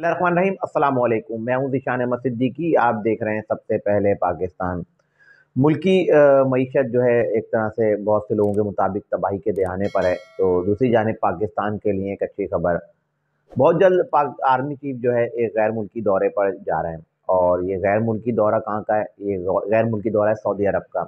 बिस्मिल्लाहिर्रहमानिर्रहीम अस्सलाम वालेकुम। मैं हूं ज़ीशान अहमद सिद्दीकी। आप देख रहे हैं सबसे पहले पाकिस्तान। मुल्की मईशत जो है एक तरह से बहुत से लोगों के मुताबिक तबाही के दहाने पर है, तो दूसरी जानिब पाकिस्तान के लिए एक अच्छी खबर। बहुत जल्द पाक आर्मी चीफ जो है एक गैर मुल्की दौरे पर जा रहे हैं। और ये गैर मुल्की दौरा कहाँ का है? ये गैर मुल्की दौरा है सऊदी अरब का।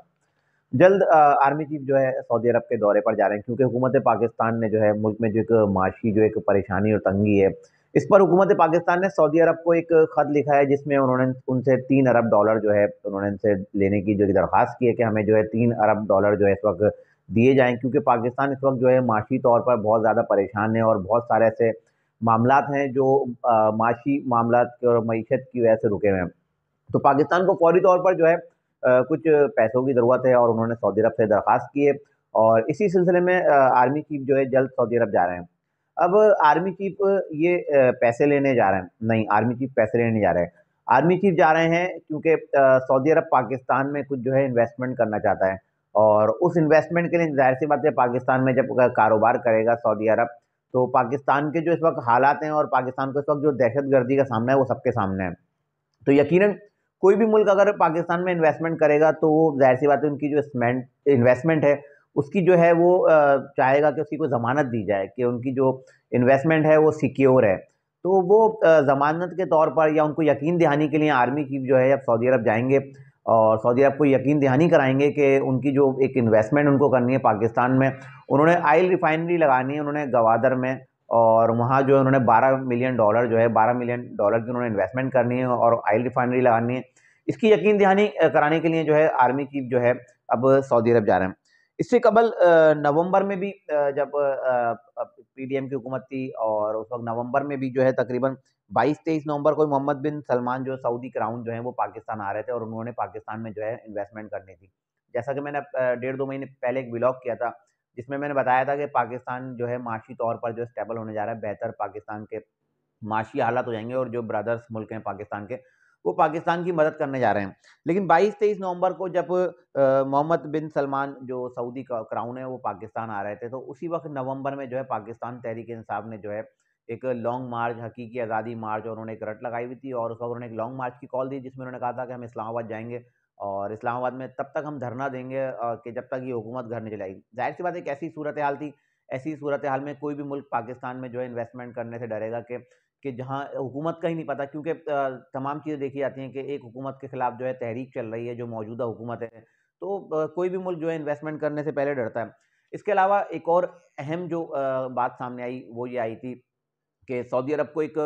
जल्द आर्मी चीफ जो है सऊदी अरब के दौरे पर जा रहे हैं, क्योंकि हुकूमत पाकिस्तान ने जो है मुल्क में जो एक माशी जो एक परेशानी और तंगी है, इस पर हुकूमत पाकिस्तान ने सऊदी अरब को एक खत लिखा है, जिसमें उन्होंने उनसे 3 अरब डॉलर जो है उन्होंने उनसे लेने की जो दरख्वास्त की है कि हमें जो है 3 अरब डॉलर जो है इस वक्त दिए जाएं, क्योंकि पाकिस्तान इस वक्त जो है माशी तौर पर बहुत ज़्यादा परेशान है और बहुत सारे ऐसे मामलात हैं जो माशी मामलात और मीशत की वजह से रुके हुए हैं। तो पाकिस्तान को फौरी तौर पर जो है कुछ पैसों की ज़रूरत है और उन्होंने सऊदी अरब से दरख्वास्त की है। और इसी सिलसिले में आर्मी चीफ जो है जल्द सऊदी अरब जा रहे हैं। अब आर्मी चीफ ये पैसे लेने जा रहे हैं? नहीं, आर्मी चीफ पैसे लेने नहीं जा रहे हैं। आर्मी चीफ जा रहे हैं क्योंकि सऊदी अरब पाकिस्तान में कुछ जो है इन्वेस्टमेंट करना चाहता है। और उस इन्वेस्टमेंट के लिए ज़ाहिर सी बात है, पाकिस्तान में जब कारोबार करेगा सऊदी अरब, तो पाकिस्तान के जो इस वक्त हालात हैं और पाकिस्तान को इस वक्त जो दहशतगर्दी का सामना है वो सबके सामने है। तो यकीनन कोई भी मुल्क अगर पाकिस्तान में इन्वेस्टमेंट करेगा, तो वो ज़ाहिर सी बात है उनकी जो इन्वेस्टमेंट है उसकी जो है वो चाहेगा कि उसकी कोई ज़मानत दी जाए कि उनकी जो इन्वेस्टमेंट है वो सिक्योर है। तो वो ज़मानत के तौर पर या उनको यकीन दहानी के लिए आर्मी चीफ जो है अब सऊदी अरब जाएंगे और सऊदी अरब को यकीन दहानी कराएंगे कि उनकी जो एक इन्वेस्टमेंट उनको करनी है पाकिस्तान में। उन्होंने ऑयल रिफाइनरी लगानी है उन्होंने गवादर में, और वहाँ जो है उन्होंने $12 मिलियन जो है $12 मिलियन की उन्होंने इन्वेस्टमेंट करनी है और ऑयल रिफाइनरी लगानी है। इसकी यकीन दहानी कराने के लिए जो है आर्मी चीफ जो है अब सऊदी अरब जा रहे हैं। इससे कबल नवंबर में भी जब पीडीएम की हुकूमत थी, और उस वक्त नवंबर में भी जो है तकरीबन 22-23 नवंबर को मोहम्मद बिन सलमान जो सऊदी क्राउन जो है वो पाकिस्तान आ रहे थे और उन्होंने पाकिस्तान में जो है इन्वेस्टमेंट करनी थी। जैसा कि मैंने 1.5-2 महीने पहले एक व्लॉग किया था, जिसमें मैंने बताया था कि पाकिस्तान जो है माशी तौर पर जो स्टेबल होने जा रहा है, बेहतर पाकिस्तान के माशी हालात हो जाएंगे और जो ब्रदर्स मुल्क हैं पाकिस्तान के, वो पाकिस्तान की मदद करने जा रहे हैं। लेकिन 22-23 नवंबर को जब मोहम्मद बिन सलमान जो सऊदी का क्राउन है वो पाकिस्तान आ रहे थे, तो उसी वक्त नवंबर में जो है पाकिस्तान तहरीक इंसाफ ने जो है एक लॉन्ग मार्च, हकीकी आज़ादी मार्च, और उन्होंने एक रट लगाई हुई थी और उस वक्त उन्होंने एक लॉन्ग मार्च की कॉल दी, जिसमें उन्होंने कहा था कि हम इस्लामाबाद जाएंगे और इस्लामाबाद में तब तक हम धरना देंगे कि जब तक ये हुकूमत घर नहीं चलाएगी। जाहिर सी बात है, एक ऐसी सूरत हाल थी, ऐसी सूरत हाल में कोई भी मुल्क पाकिस्तान में जो है इन्वेस्टमेंट करने से डरेगा कि जहाँ हुकूमत का ही नहीं पता, क्योंकि तमाम चीज़ें देखी जाती हैं कि एक हुकूमत के खिलाफ जो है तहरीक चल रही है, जो मौजूदा हुकूमत है, तो कोई भी मुल्क जो है इन्वेस्टमेंट करने से पहले डरता है। इसके अलावा एक और अहम जो बात सामने आई वो ये आई थी कि सऊदी अरब को एक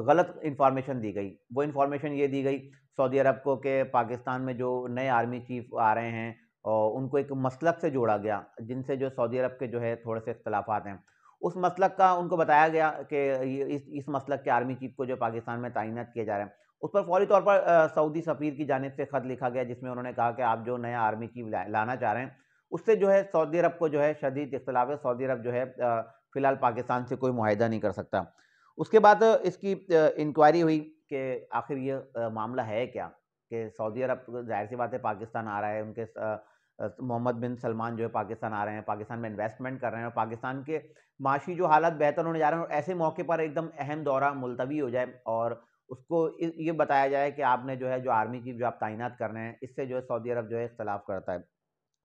गलत इन्फॉर्मेशन दी गई। वो इन्फॉर्मेशन ये दी गई सऊदी अरब को कि पाकिस्तान में जो नए आर्मी चीफ आ रहे हैं और उनको एक मसलक से जोड़ा गया, जिनसे जो सऊदी अरब के जो है थोड़े से इख्तलाफात हैं। उस मसलक का उनको बताया गया कि ये इस मसलक के आर्मी चीफ को जो पाकिस्तान में तैनात किए जा रहे हैं, उस पर फौरी तौर पर सऊदी सफ़ीर की जानिब से ख़त लिखा गया, जिसमें उन्होंने कहा कि आप जो नया आर्मी चीफ लाना चाह रहे हैं, उससे जो है सऊदी अरब को जो है शदीद इख्तलाफ है। सऊदी अरब जो है फ़िलहाल पाकिस्तान से कोई मुआहिदा नहीं कर सकता। उसके बाद इसकी इंक्वायरी हुई कि आखिर ये मामला है क्या, कि सऊदी अरब ज़ाहिर सी बात है पाकिस्तान आ रहा है, उनके मोहम्मद बिन सलमान जो है पाकिस्तान आ रहे हैं, पाकिस्तान में इन्वेस्टमेंट कर रहे हैं और पाकिस्तान के माशी जो हालात बेहतर होने जा रहे हैं, और ऐसे मौके पर एकदम अहम दौरा मुलतवी हो जाए और उसको ये बताया जाए कि आपने जो है जो आर्मी चीफ जो आप तैनात कर रहे हैं, इससे जो है सऊदी अरब जो है इख्तलाफ करता है।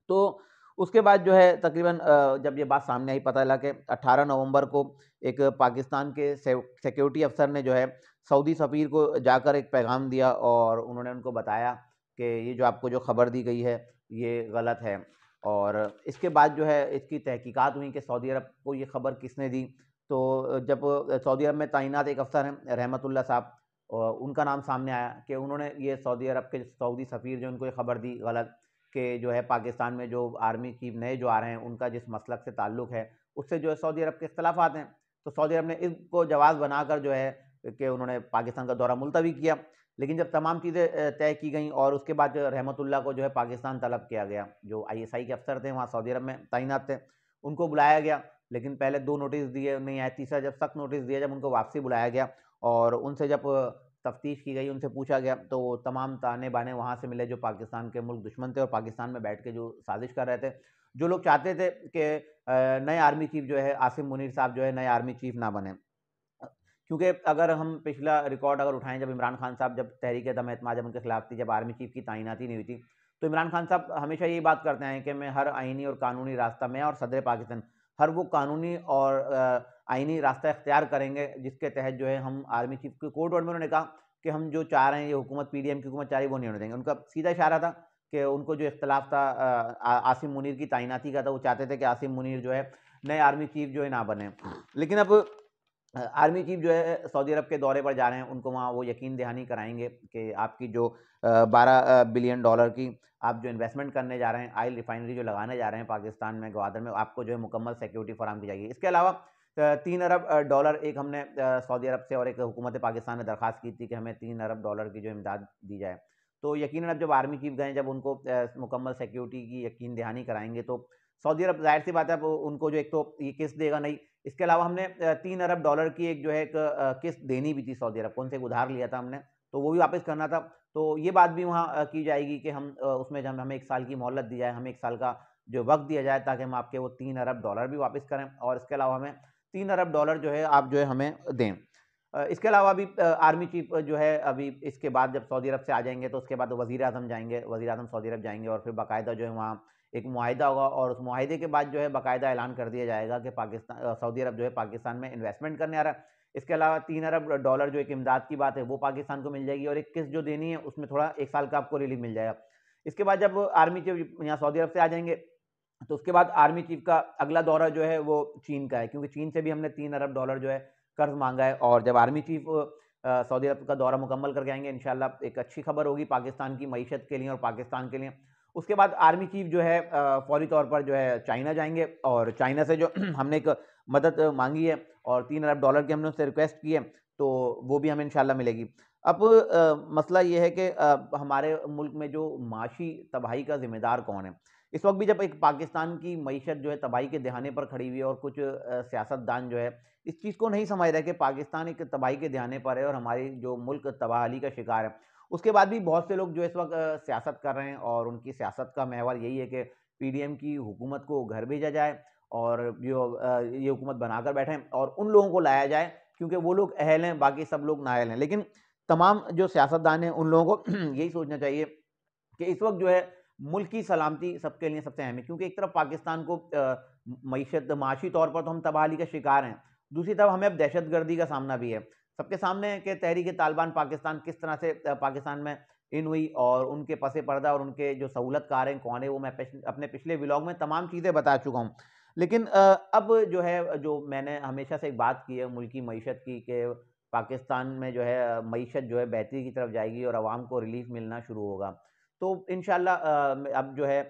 तो उसके बाद जो है तकरीबन जब ये बात सामने आई, पता लगा कि 18 नवंबर को एक पाकिस्तान के सिक्योरिटी अफसर ने जो है सऊदी सफ़ीर को जाकर एक पैगाम दिया और उन्होंने उनको बताया कि ये जो आपको जो खबर दी गई है ये गलत है। और इसके बाद जो है इसकी तहकीकात हुई कि सऊदी अरब को ये खबर किसने दी। तो जब सऊदी अरब में तैनात एक अफसर हैं रहमतुल्लाह साहब, उनका नाम सामने आया कि उन्होंने ये सऊदी अरब के सऊदी सफ़ीर जो उनको ये खबर दी गलत, कि जो है पाकिस्तान में जो आर्मी चीफ नए जो आ रहे हैं उनका जिस मसलक से ताल्लुक़ है उससे जो है सऊदी अरब के इख्तलाफात हैं। तो सऊदी अरब ने इसको जवाज़ बनाकर जो है कि उन्होंने पाकिस्तान का दौरा मुलतवी किया। लेकिन जब तमाम चीज़ें तय की गईं और उसके बाद जो रहमतुल्लाह को जो है पाकिस्तान तलब किया गया, जो आईएसआई के अफसर थे वहाँ सऊदी अरब में तैनात थे, उनको बुलाया गया। लेकिन पहले 2 नोटिस दिए नहीं आए, तीसरा जब सख्त नोटिस दिया, जब उनको वापसी बुलाया गया और उनसे जब तफ्तीश की गई, उनसे पूछा गया, तो तमाम ताने-बाने वहाँ से मिले जो पाकिस्तान के मुल्क दुश्मन थे और पाकिस्तान में बैठ के जो साजिश कर रहे थे। जो लोग चाहते थे कि नए आर्मी चीफ जो है आसिम मुनीर साहब जो है नए आर्मी चीफ ना बने। क्योंकि अगर हम पिछला रिकॉर्ड अगर उठाएं, जब इमरान खान साहब जब तहरीक-ए-दम-ए-एतमाद जब उनके खिलाफ थी, जब आर्मी चीफ की तैनाती नहीं हुई थी, तो इमरान खान साहब हमेशा यही बात करते हैं कि मैं हर आईनी और कानूनी रास्ता, मैं और सदर पाकिस्तान हर वो कानूनी और आईनी रास्ता इख्तियार करेंगे जिसके तहत जो है हम आर्मी चीफ के कोर्ट ऑर्डर में उन्होंने कहा कि हम जो चाह रहे हैं ये हुकूमत पीडीएम की हुकूमत चाह रही है वो नहीं होने देंगे। उनका सीधा इशारा था कि उनको जो इख्तिलाफ था आसिम मुनीर की तैनाती का था, वो चाहते थे कि आसिम मुनीर जो है नए आर्मी चीफ जो है ना बने। लेकिन अब आर्मी चीफ जो है सऊदी अरब के दौरे पर जा रहे हैं, उनको वहाँ वो यकीन दहानी कराएंगे कि आपकी जो 12 बिलियन डॉलर की आप जो इन्वेस्टमेंट करने जा रहे हैं, ऑयल रिफाइनरी जो लगाने जा रहे हैं पाकिस्तान में ग्वादर में, आपको जो है मुकम्मल सिक्योरिटी फराहम की जाएगी। इसके अलावा 3 अरब डॉलर एक हमने सऊदी अरब से और एक हुकूमत पाकिस्तान ने दरख्वास्त की थी कि हमें 3 अरब डॉलर की जो इमदाद दी जाए। तो यकीनन अब जब आर्मी चीफ गए, जब उनको मुकम्मल सिक्योरिटी की यकीन दहानी कराएंगे, तो सऊदी अरब ज़ाहिर सी बात है अब उनको जो एक तो ये किस्त देगा नहीं, इसके अलावा हमने 3 अरब डॉलर की एक जो है एक किस्त देनी भी थी सऊदी अरब को, उनसे उधार लिया था हमने, तो वो भी वापस करना था। तो ये बात भी वहाँ की जाएगी कि हम उसमें जब हमें 1 साल की मोहलत दी जाए, हमें 1 साल का जो वक़्त दिया जाए ताकि हम आपके वो 3 अरब डॉलर भी वापस करें, और इसके अलावा हमें 3 अरब डॉलर जो है आप जो है हमें दें। इसके अलावा अभी आर्मी चीफ जो है अभी इसके बाद जब सऊदी अरब से आ जाएँगे, तो उसके बाद वज़ीर-ए-आज़म जाएँगे, वज़ीर-ए-आज़म सऊदी अरब जाएँगे और फिर बाकायदा जो है वहाँ एक मुआहिदा होगा, और उस मुआहिदे के बाद जो है बाकायदा ऐलान कर दिया जाएगा कि सऊदी अरब जो है पाकिस्तान में इन्वेस्टमेंट करने आ रहा है। इसके अलावा 3 अरब डॉलर जो एक इमदाद की बात है वो पाकिस्तान को मिल जाएगी, और एक किस्त जो देनी है उसमें थोड़ा 1 साल का आपको रिलीफ मिल जाएगा। इसके बाद जब आर्मी चीफ यहाँ सऊदी अरब से आ जाएँगे, तो उसके बाद आर्मी चीफ का अगला दौरा जो है वो चीन का है, क्योंकि चीन से भी हमने 3 अरब डॉलर जो है कर्ज माँगा है, और जब आर्मी चीफ सऊदी अरब का दौरा मुकम्मल करके आएँगे, इंशाल्लाह एक अच्छी खबर होगी पाकिस्तान की मईशत के लिए और पाकिस्तान के लिए। उसके बाद आर्मी चीफ जो है फौरी तौर पर जो है चाइना जाएँगे, और चाइना से जो हमने एक मदद माँगी है और 3 अरब डॉलर की हमने उससे रिक्वेस्ट की है, तो वो भी हमें इंशाल्लाह मिलेगी। अब मसला ये है कि हमारे मुल्क में जो माशी तबाही का ज़िम्मेदार कौन है? इस वक़्त भी जब एक पाकिस्तान की मईशत जो है तबाही के दहाने पर खड़ी हुई है, और कुछ सियासतदान जो है इस चीज़ को नहीं समझ रहे कि पाकिस्तान एक तबाही के दहाने पर है और हमारी जो मुल्क तबाही का शिकार है। उसके बाद भी बहुत से लोग जो इस वक़्त सियासत कर रहे हैं, और उनकी सियासत का महवर यही है कि पीडीएम की हुकूमत को घर भेजा जाए, और जो ये हुकूमत बनाकर बैठें और उन लोगों को लाया जाए, क्योंकि वो लोग अहल हैं, बाकी सब लोग नाअहल हैं। लेकिन तमाम जो सियासतदान हैं उन लोगों को यही सोचना चाहिए कि इस वक़्त जो है मुल्क की सलामती सबके लिए सबसे अहम है, क्योंकि एक तरफ पाकिस्तान को मईशत माशी तौर पर तो हम तबाही का शिकार हैं, दूसरी तरफ हमें अब दहशतगर्दी का सामना भी है। सबके सामने है कि तहरीक-ए-तालिबान पाकिस्तान किस तरह से पाकिस्तान में इन हुई, और उनके पसे पर्दा और उनके जो सहूलतकार हैं कौन है, वो मैं अपने पिछले व्लॉग में तमाम चीज़ें बता चुका हूँ। लेकिन अब जो है, जो मैंने हमेशा से एक बात की है मुल्क की मईशत की, कि पाकिस्तान में जो है मईशत जो है बेहतरी की तरफ जाएगी और आवाम को रिलीफ़ मिलना शुरू होगा। तो इंशाल्लाह अब जो है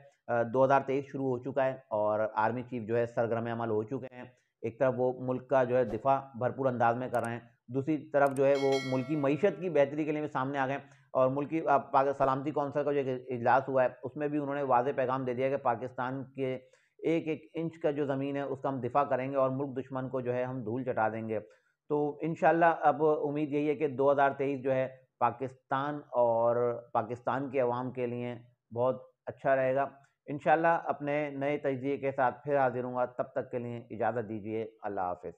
2023 शुरू हो चुका है, और आर्मी चीफ जो है सरगर्म अमल हो चुके हैं। एक तरफ वो मुल्क का जो है दिफा भरपूर अंदाज में कर रहे हैं, दूसरी तरफ जो है वो मुल्क की मईशत की बेहतरी के लिए भी सामने आ गए हैं, और मुल्क की सलामती कौंसिल का जो एक इजलास हुआ है उसमें भी उन्होंने वाज़ेह पैगाम दे दिया कि पाकिस्तान के एक एक इंच का जो ज़मीन है उसका हम दिफा करेंगे, और मुल्क दुश्मन को जो है हम धूल चटा देंगे। तो इंशाल्लाह अब उम्मीद यही है कि 2023 जो है पाकिस्तान और पाकिस्तान के अवाम के लिए बहुत अच्छा रहेगा। इंशाल्लाह अपने नए तजिए के साथ फिर हाज़िर होऊँगा, तब तक के लिए इजाज़त दीजिए। अल्लाह हाफ़िज़।